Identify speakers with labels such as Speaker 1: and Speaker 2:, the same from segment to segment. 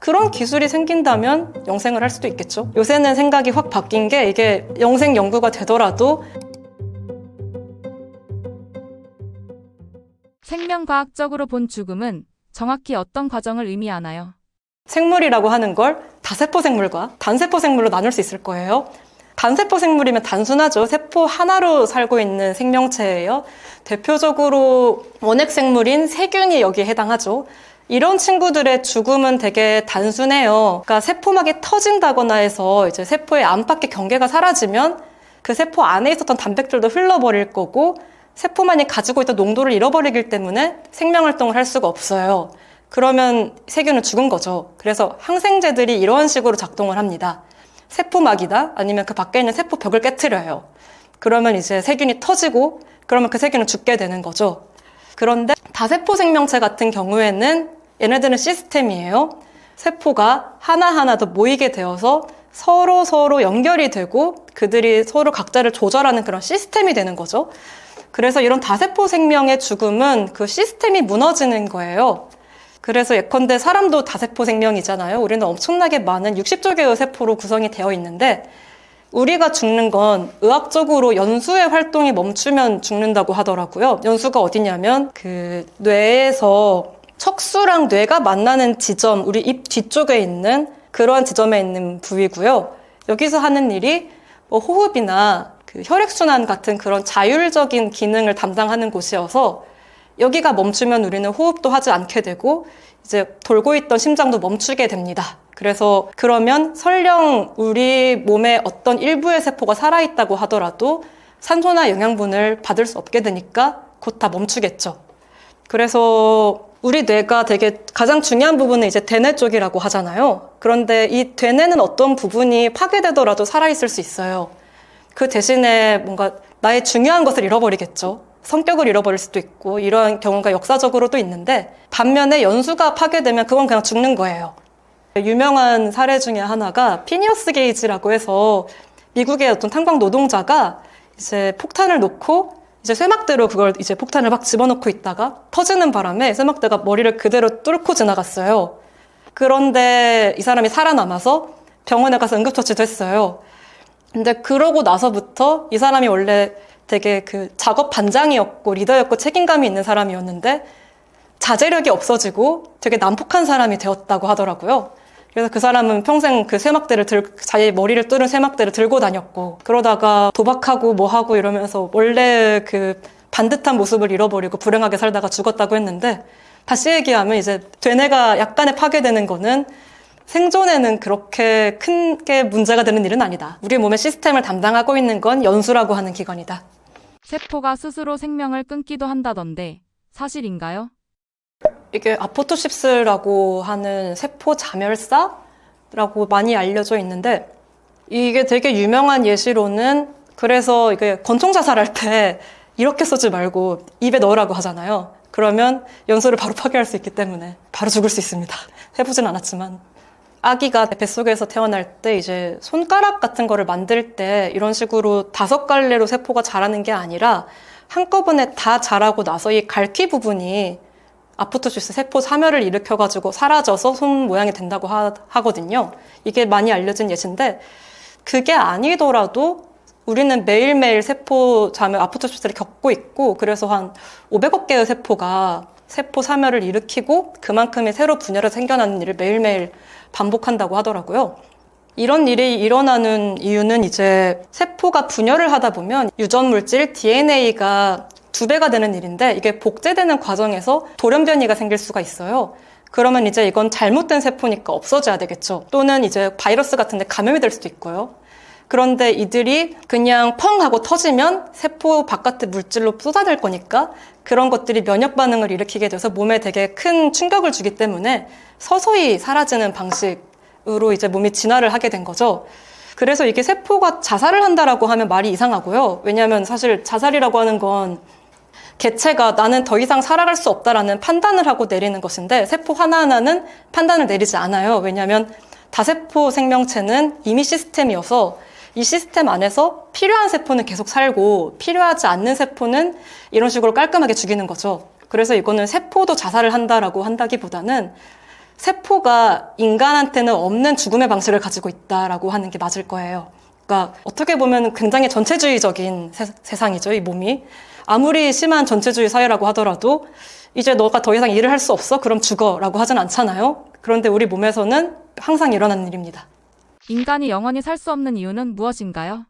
Speaker 1: 그런 기술이 생긴다면 영생을 할 수도 있겠죠. 요새는 생각이 확 바뀐 게 이게 영생 연구가 되더라도
Speaker 2: 생명과학적으로 본 죽음은 정확히 어떤 과정을 의미하나요?
Speaker 1: 생물이라고 하는 걸 다세포 생물과 단세포 생물로 나눌 수 있을 거예요. 단세포 생물이면 단순하죠. 세포 하나로 살고 있는 생명체예요. 대표적으로 원핵 생물인 세균이 여기에 해당하죠. 이런 친구들의 죽음은 되게 단순해요. 그러니까 세포막이 터진다거나 해서 이제 세포의 안팎의 경계가 사라지면 그 세포 안에 있었던 단백질도 흘러버릴 거고 세포만이 가지고 있던 농도를 잃어버리기 때문에 생명활동을 할 수가 없어요. 그러면 세균은 죽은 거죠. 그래서 항생제들이 이런 식으로 작동을 합니다. 세포막이다 아니면 그 밖에 있는 세포벽을 깨트려요. 그러면 이제 세균이 터지고 그러면 그 세균은 죽게 되는 거죠. 그런데 다세포 생명체 같은 경우에는 얘네들은 시스템이에요. 세포가 하나하나 더 모이게 되어서 서로 연결이 되고 그들이 서로 각자를 조절하는 그런 시스템이 되는 거죠. 그래서 이런 다세포 생명의 죽음은 그 시스템이 무너지는 거예요. 그래서 예컨대 사람도 다세포 생명이잖아요. 우리는 엄청나게 많은 60조 개의 세포로 구성이 되어 있는데 우리가 죽는 건 의학적으로 연수의 활동이 멈추면 죽는다고 하더라고요. 연수가 어디냐면 그 뇌에서 척수랑 뇌가 만나는 지점, 우리 입 뒤쪽에 있는 그러한 지점에 있는 부위고요. 여기서 하는 일이 뭐 호흡이나 그 혈액순환 같은 그런 자율적인 기능을 담당하는 곳이어서 여기가 멈추면 우리는 호흡도 하지 않게 되고 이제 돌고 있던 심장도 멈추게 됩니다. 그래서 그러면 설령 우리 몸에 어떤 일부의 세포가 살아있다고 하더라도 산소나 영양분을 받을 수 없게 되니까 곧 다 멈추겠죠. 그래서 우리 뇌가 되게 가장 중요한 부분은 이제 대뇌 쪽이라고 하잖아요. 그런데 이 대뇌는 어떤 부분이 파괴되더라도 살아있을 수 있어요. 그 대신에 뭔가 나의 중요한 것을 잃어버리겠죠. 성격을 잃어버릴 수도 있고 이러한 경우가 역사적으로도 있는데 반면에 연수가 파괴되면 그건 그냥 죽는 거예요. 유명한 사례 중에 하나가 피니어스 게이지라고 해서 미국의 어떤 탄광 노동자가 이제 폭탄을 놓고 이제 쇠막대로 그걸 이제 폭탄을 막 집어넣고 있다가 터지는 바람에 쇠막대가 머리를 그대로 뚫고 지나갔어요. 그런데 이 사람이 살아남아서 병원에 가서 응급처치됐어요. 근데 그러고 나서부터 이 사람이 원래 되게 그 작업 반장이었고 리더였고 책임감이 있는 사람이었는데 자제력이 없어지고 되게 난폭한 사람이 되었다고 하더라고요. 그래서 그 사람은 평생 그 쇠막대를 자기 머리를 뚫은 쇠막대를 들고 다녔고 그러다가 도박하고 뭐하고 이러면서 원래 그 반듯한 모습을 잃어버리고 불행하게 살다가 죽었다고 했는데 다시 얘기하면 이제 되뇌가 약간의 파괴되는 거는 생존에는 그렇게 큰 게 문제가 되는 일은 아니다. 우리 몸의 시스템을 담당하고 있는 건 연수라고 하는 기관이다.
Speaker 2: 세포가 스스로 생명을 끊기도 한다던데 사실인가요?
Speaker 1: 이게 아포토십스라고 하는 세포 자멸사라고 많이 알려져 있는데 이게 되게 유명한 예시로는 그래서 이게 권총 자살할 때 이렇게 쏘지 말고 입에 넣으라고 하잖아요. 그러면 연수를 바로 파괴할 수 있기 때문에 바로 죽을 수 있습니다. 해보진 않았지만. 아기가 뱃속에서 태어날 때 이제 손가락 같은 거를 만들 때 이런 식으로 5갈래로 세포가 자라는 게 아니라 한꺼번에 다 자라고 나서 이 갈퀴 부분이 아포토시스 세포 사멸을 일으켜가지고 사라져서 손 모양이 된다고 하거든요. 이게 많이 알려진 예시인데 그게 아니더라도 우리는 매일매일 세포 자멸 아포토시스를 겪고 있고 그래서 한 500억 개의 세포가 세포 사멸을 일으키고 그만큼의 새로 분열해서 생겨나는 일을 매일매일 반복한다고 하더라고요. 이런 일이 일어나는 이유는 이제 세포가 분열을 하다 보면 유전물질 DNA가 2배가 되는 일인데 이게 복제되는 과정에서 돌연변이가 생길 수가 있어요. 그러면 이제 이건 잘못된 세포니까 없어져야 되겠죠. 또는 이제 바이러스 같은 데 감염이 될 수도 있고요. 그런데 이들이 그냥 펑 하고 터지면 세포 바깥의 물질로 쏟아낼 거니까 그런 것들이 면역 반응을 일으키게 돼서 몸에 되게 큰 충격을 주기 때문에 서서히 사라지는 방식으로 이제 몸이 진화를 하게 된 거죠. 그래서 이게 세포가 자살을 한다라고 하면 말이 이상하고요. 왜냐하면 사실 자살이라고 하는 건 개체가 나는 더 이상 살아갈 수 없다라는 판단을 하고 내리는 것인데 세포 하나하나는 판단을 내리지 않아요. 왜냐하면 다세포 생명체는 이미 시스템이어서 이 시스템 안에서 필요한 세포는 계속 살고 필요하지 않는 세포는 이런 식으로 깔끔하게 죽이는 거죠. 그래서 이거는 세포도 자살을 한다라고 한다기보다는 세포가 인간한테는 없는 죽음의 방식을 가지고 있다라고 하는 게 맞을 거예요. 그러니까 어떻게 보면 굉장히 전체주의적인 세상이죠, 이 몸이. 아무리 심한 전체주의 사회라고 하더라도 이제 너가 더 이상 일을 할 수 없어? 그럼 죽어라고 하진 않잖아요. 그런데 우리 몸에서는 항상 일어나는 일입니다.
Speaker 2: 인간이 영원히 살 수 없는 이유는 무엇인가요?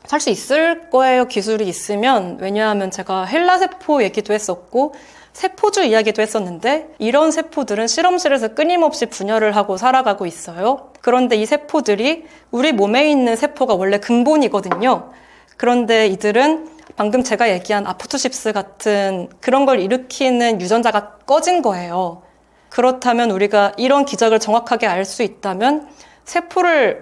Speaker 1: 살 수 있을 거예요, 기술이 있으면. 왜냐하면 제가 헬라세포 얘기도 했었고 세포주 이야기도 했었는데 이런 세포들은 실험실에서 끊임없이 분열을 하고 살아가고 있어요. 그런데 이 세포들이 우리 몸에 있는 세포가 원래 근본이거든요. 그런데 이들은 방금 제가 얘기한 아포토십스 같은 그런 걸 일으키는 유전자가 꺼진 거예요. 그렇다면 우리가 이런 기적을 정확하게 알 수 있다면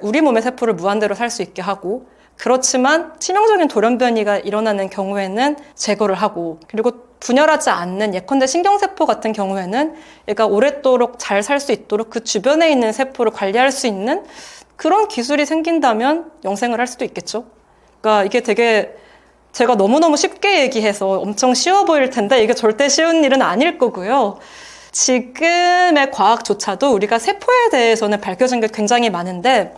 Speaker 1: 우리 몸의 세포를 무한대로 살 수 있게 하고, 그렇지만 치명적인 돌연변이가 일어나는 경우에는 제거를 하고, 그리고 분열하지 않는 예컨대 신경세포 같은 경우에는 얘가 오랫도록 잘 살 수 있도록 그 주변에 있는 세포를 관리할 수 있는 그런 기술이 생긴다면 영생을 할 수도 있겠죠. 그러니까 이게 되게 제가 너무너무 쉽게 얘기해서 엄청 쉬워 보일 텐데 이게 절대 쉬운 일은 아닐 거고요. 지금의 과학조차도 우리가 세포에 대해서는 밝혀진 게 굉장히 많은데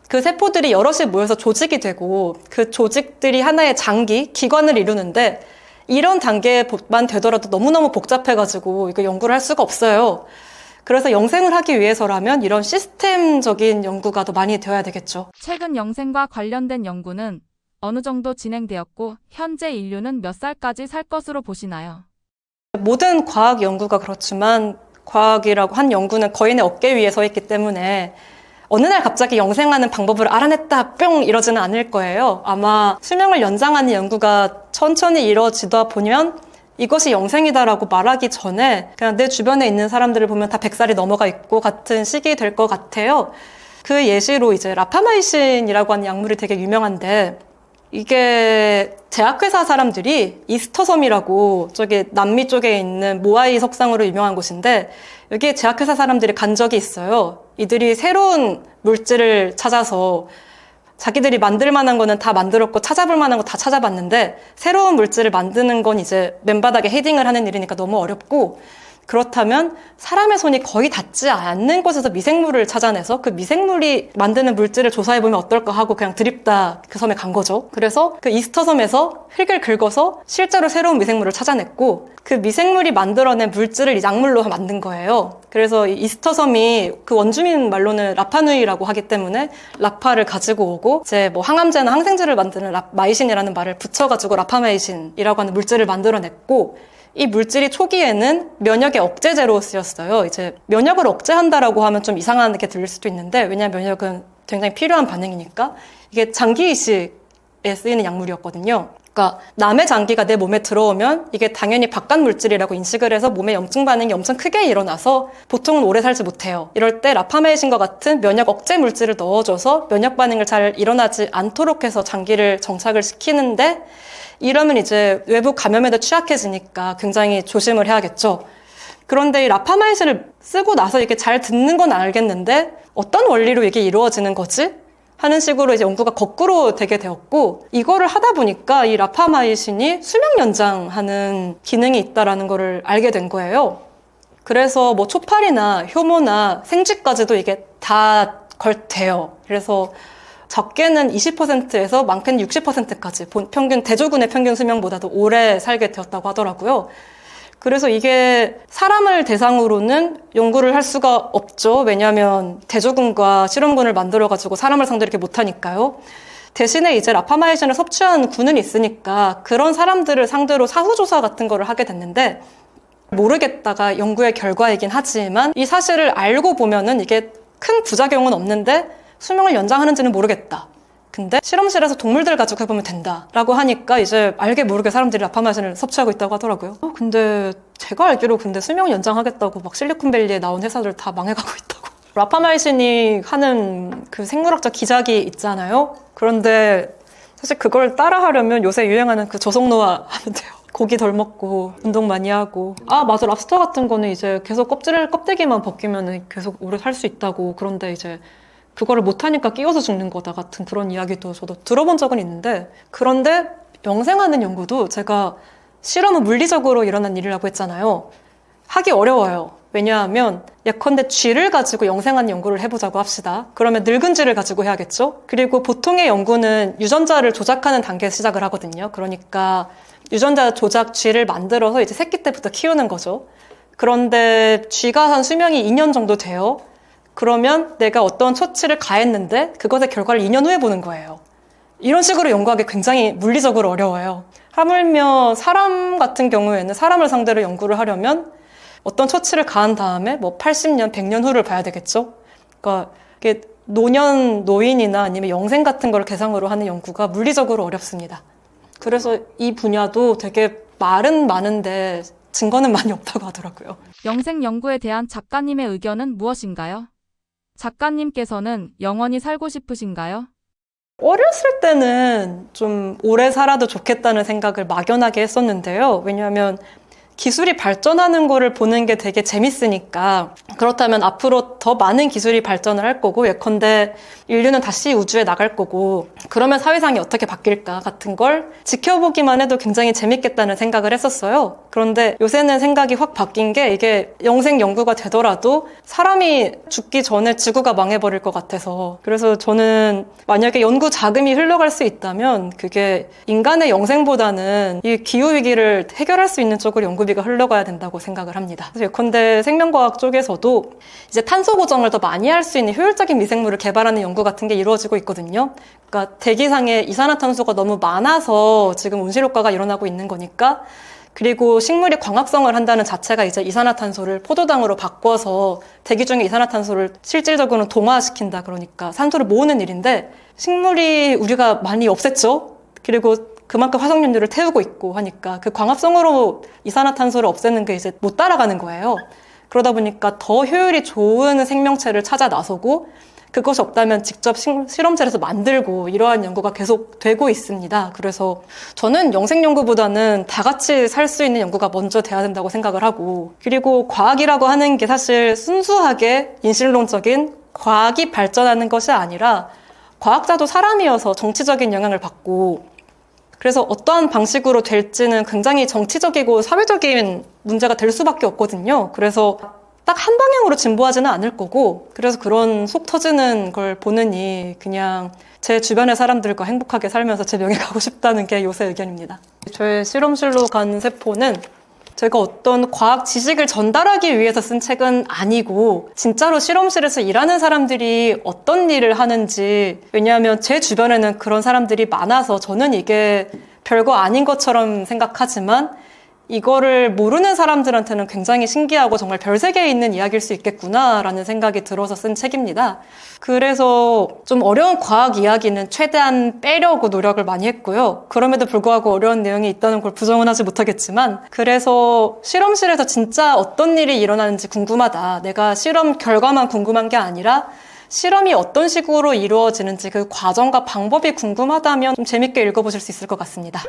Speaker 1: 그 세포들이 여럿이 모여서 조직이 되고 그 조직들이 하나의 장기, 기관을 이루는데 이런 단계만 되더라도 너무너무 복잡해가지고 이거 연구를 할 수가 없어요. 그래서 영생을 하기 위해서라면 이런 시스템적인 연구가 더 많이 되어야 되겠죠.
Speaker 2: 최근 영생과 관련된 연구는 어느 정도 진행되었고 현재 인류는 몇 살까지 살 것으로 보시나요?
Speaker 1: 모든 과학 연구가 그렇지만 과학이라고 한 연구는 거인의 어깨 위에 서 있기 때문에 어느 날 갑자기 영생하는 방법을 알아냈다 뿅 이러지는 않을 거예요. 아마 수명을 연장하는 연구가 천천히 이루어지다 보면 이것이 영생이다라고 말하기 전에 그냥 내 주변에 있는 사람들을 보면 다 100살이 넘어가 있고 같은 시기 될 것 같아요. 그 예시로 이제 라파마이신이라고 하는 약물이 되게 유명한데 이게 제약회사 사람들이 이스터섬이라고 저기 남미 쪽에 있는 모아이 석상으로 유명한 곳인데 여기에 제약회사 사람들이 간 적이 있어요. 이들이 새로운 물질을 찾아서 자기들이 만들 만한 거는 다 만들었고 찾아볼 만한 거 다 찾아봤는데 새로운 물질을 만드는 건 이제 맨바닥에 헤딩을 하는 일이니까 너무 어렵고 그렇다면 사람의 손이 거의 닿지 않는 곳에서 미생물을 찾아내서 그 미생물이 만드는 물질을 조사해보면 어떨까 하고 그냥 드립다 그 섬에 간 거죠. 그래서 그 이스터 섬에서 흙을 긁어서 실제로 새로운 미생물을 찾아냈고 그 미생물이 만들어낸 물질을 이 약물로 만든 거예요. 그래서 이 이스터 섬이 그 원주민 말로는 라파누이라고 하기 때문에 라파를 가지고 오고 이제 뭐 항암제나 항생제를 만드는 마이신이라는 말을 붙여가지고 라파마이신이라고 하는 물질을 만들어냈고 이 물질이 초기에는 면역의 억제제로 쓰였어요. 이제 면역을 억제한다라고 하면 좀 이상하게 들릴 수도 있는데 왜냐하면 면역은 굉장히 필요한 반응이니까 이게 장기 이식에 쓰이는 약물이었거든요. 그러니까 남의 장기가 내 몸에 들어오면 이게 당연히 바깥 물질이라고 인식을 해서 몸에 염증 반응이 엄청 크게 일어나서 보통은 오래 살지 못해요. 이럴 때 라파메이신과 같은 면역 억제 물질을 넣어줘서 면역 반응을 잘 일어나지 않도록 해서 장기를 정착을 시키는데 이러면 이제 외부 감염에도 취약해지니까 굉장히 조심을 해야겠죠. 그런데 이 라파마이신을 쓰고 나서 이게 잘 듣는 건 알겠는데 어떤 원리로 이게 이루어지는 거지? 하는 식으로 이제 연구가 거꾸로 되게 되었고 이거를 하다 보니까 이 라파마이신이 수명 연장하는 기능이 있다라는 거를 알게 된 거예요. 그래서 뭐 초파리나 효모나 생쥐까지도 이게 다 걸돼요. 그래서 적게는 20%에서 많게는 60%까지 평균 대조군의 평균 수명보다도 오래 살게 되었다고 하더라고요. 그래서 이게 사람을 대상으로는 연구를 할 수가 없죠. 왜냐하면 대조군과 실험군을 만들어가지고 사람을 상대로 이렇게 못하니까요. 대신에 이제 라파마이신을 섭취하는 군은 있으니까 그런 사람들을 상대로 사후조사 같은 거를 하게 됐는데 모르겠다가 연구의 결과이긴 하지만 이 사실을 알고 보면은 이게 큰 부작용은 없는데 수명을 연장하는지는 모르겠다. 근데 실험실에서 동물들 가지고 해보면 된다라고 하니까 이제 알게 모르게 사람들이 라파마이신을 섭취하고 있다고 하더라고요. 근데 제가 알기로 근데 수명 연장하겠다고 막 실리콘밸리에 나온 회사들 다 망해가고 있다고. 라파마이신이 하는 그 생물학적 기작이 있잖아요. 그런데 사실 그걸 따라하려면 요새 유행하는 그 저속노화 하면 돼요. 고기 덜 먹고 운동 많이 하고 맞아 랍스터 같은 거는 이제 계속 껍데기만 벗기면 계속 오래 살 수 있다고. 그런데 이제 그거를 못하니까 끼워서 죽는 거다 같은 그런 이야기도 저도 들어본 적은 있는데 그런데 영생하는 연구도 제가 실험은 물리적으로 일어난 일이라고 했잖아요. 하기 어려워요. 왜냐하면 예컨대 쥐를 가지고 영생한 연구를 해보자고 합시다. 그러면 늙은 쥐를 가지고 해야겠죠? 그리고 보통의 연구는 유전자를 조작하는 단계에서 시작을 하거든요. 그러니까 유전자 조작 쥐를 만들어서 이제 새끼 때부터 키우는 거죠. 그런데 쥐가 한 수명이 2년 정도 돼요. 그러면 내가 어떤 처치를 가했는데 그것의 결과를 2년 후에 보는 거예요. 이런 식으로 연구하기 굉장히 물리적으로 어려워요. 하물며 사람 같은 경우에는 사람을 상대로 연구를 하려면 어떤 처치를 가한 다음에 뭐 80년, 100년 후를 봐야 되겠죠? 그러니까 이게 노년, 노인이나 아니면 영생 같은 걸 대상으로 하는 연구가 물리적으로 어렵습니다. 그래서 이 분야도 되게 말은 많은데 증거는 많이 없다고 하더라고요.
Speaker 2: 영생 연구에 대한 작가님의 의견은 무엇인가요? 작가님께서는 영원히 살고 싶으신가요?
Speaker 1: 어렸을 때는 좀 오래 살아도 좋겠다는 생각을 막연하게 했었는데요. 왜냐하면 기술이 발전하는 거를 보는 게 되게 재밌으니까 그렇다면 앞으로 더 많은 기술이 발전을 할 거고 예컨대 인류는 다시 우주에 나갈 거고 그러면 사회상이 어떻게 바뀔까 같은 걸 지켜보기만 해도 굉장히 재밌겠다는 생각을 했었어요. 그런데 요새는 생각이 확 바뀐 게 이게 영생 연구가 되더라도 사람이 죽기 전에 지구가 망해버릴 것 같아서 그래서 저는 만약에 연구 자금이 흘러갈 수 있다면 그게 인간의 영생보다는 이 기후위기를 해결할 수 있는 쪽으로 연구비가 흘러가야 된다고 생각을 합니다. 그래서 예컨대 생명과학 쪽에서도 이제 탄소 고정을 더 많이 할 수 있는 효율적인 미생물을 개발하는 연구 같은 게 이루어지고 있거든요. 그러니까 대기상에 이산화탄소가 너무 많아서 지금 온실효과가 일어나고 있는 거니까 그리고 식물이 광합성을 한다는 자체가 이제 이산화탄소를 포도당으로 바꿔서 대기 중에 이산화탄소를 실질적으로는 동화시킨다 그러니까 산소를 모으는 일인데 식물이 우리가 많이 없앴죠. 그리고 그만큼 화석연료를 태우고 있고 하니까 그 광합성으로 이산화탄소를 없애는 게 이제 못 따라가는 거예요. 그러다 보니까 더 효율이 좋은 생명체를 찾아 나서고 그것이 없다면 직접 실험실에서 만들고 이러한 연구가 계속 되고 있습니다. 그래서 저는 영생 연구보다는 다 같이 살 수 있는 연구가 먼저 돼야 된다고 생각을 하고 그리고 과학이라고 하는 게 사실 순수하게 인실론적인 과학이 발전하는 것이 아니라 과학자도 사람이어서 정치적인 영향을 받고 그래서 어떠한 방식으로 될지는 굉장히 정치적이고 사회적인 문제가 될 수밖에 없거든요. 그래서 딱 한 방향으로 진보하지는 않을 거고 그래서 그런 속 터지는 걸 보느니 그냥 제 주변의 사람들과 행복하게 살면서 제 명예 가고 싶다는 게 요새 의견입니다. 저의 실험실로 간 세포는 제가 어떤 과학 지식을 전달하기 위해서 쓴 책은 아니고 진짜로 실험실에서 일하는 사람들이 어떤 일을 하는지 왜냐하면 제 주변에는 그런 사람들이 많아서 저는 이게 별거 아닌 것처럼 생각하지만 이거를 모르는 사람들한테는 굉장히 신기하고 정말 별세계에 있는 이야기일 수 있겠구나라는 생각이 들어서 쓴 책입니다. 그래서 좀 어려운 과학 이야기는 최대한 빼려고 노력을 많이 했고요. 그럼에도 불구하고 어려운 내용이 있다는 걸 부정은 하지 못하겠지만 그래서 실험실에서 진짜 어떤 일이 일어나는지 궁금하다. 내가 실험 결과만 궁금한 게 아니라 실험이 어떤 식으로 이루어지는지 그 과정과 방법이 궁금하다면 좀 재밌게 읽어보실 수 있을 것 같습니다.